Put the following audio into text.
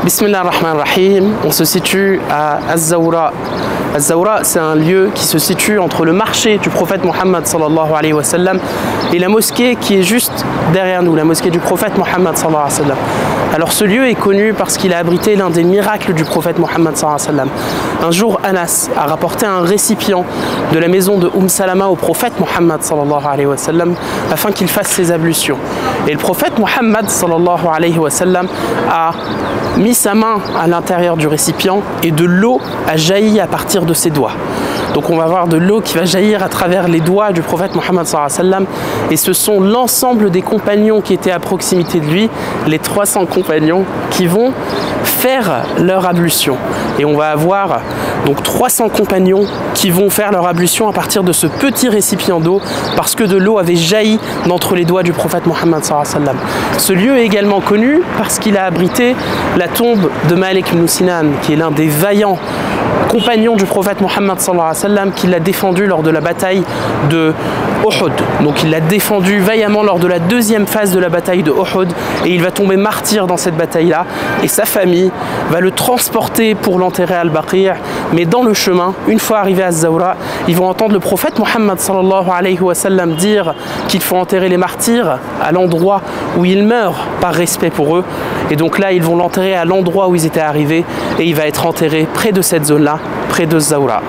Bismillah ar-Rahman ar-Rahim, on se situe à Az-Zawra. Az-Zawra, c'est un lieu qui se situe entre le marché du prophète Mohammed sallallahu alayhi wa sallam et la mosquée qui est juste derrière nous, la mosquée du prophète Mohammed sallallahu alayhi wa sallam. Alors ce lieu est connu parce qu'il a abrité l'un des miracles du prophète Mohammed sallallahu alayhi wa sallam. Un jour, Anas a rapporté un récipient de la maison de Salama au prophète Mohammed sallallahu alayhi wa sallam afin qu'il fasse ses ablutions. Et le prophète Mohammed sallallahu alayhi wa sallam a mis sa main à l'intérieur du récipient et de l'eau a jailli à partir de ses doigts. Donc on va voir de l'eau qui va jaillir à travers les doigts du prophète Mohammed sallallahu alayhi wa sallam, et ce sont l'ensemble des compagnons qui étaient à proximité de lui, les 300 compagnons qui vont faire leur ablution. Et on va avoir donc 300 compagnons qui vont faire leur ablution à partir de ce petit récipient d'eau parce que de l'eau avait jailli d'entre les doigts du prophète Mohammed sallallahu alayhi wa sallam. Ce lieu est également connu parce qu'il a abrité la tombe de Malik ibn Sinan, qui est l'un des vaillants compagnon du prophète Mohammed sallallahu alayhi wa sallam, qui l'a défendu lors de la bataille de Uhud. Donc il l'a défendu vaillamment lors de la deuxième phase de la bataille de Uhud, et il va tomber martyr dans cette bataille-là, et sa famille va le transporter pour l'enterrer à Al-Baqi'. Mais dans le chemin, une fois arrivé à Az-Zawra, ils vont entendre le prophète Mohammed sallallahu alayhi wa sallam dire qu'il faut enterrer les martyrs à l'endroit où ils meurent par respect pour eux. Et donc là, ils vont l'enterrer à l'endroit où ils étaient arrivés, et il va être enterré près de cette zone-là, près de Az-Zawra.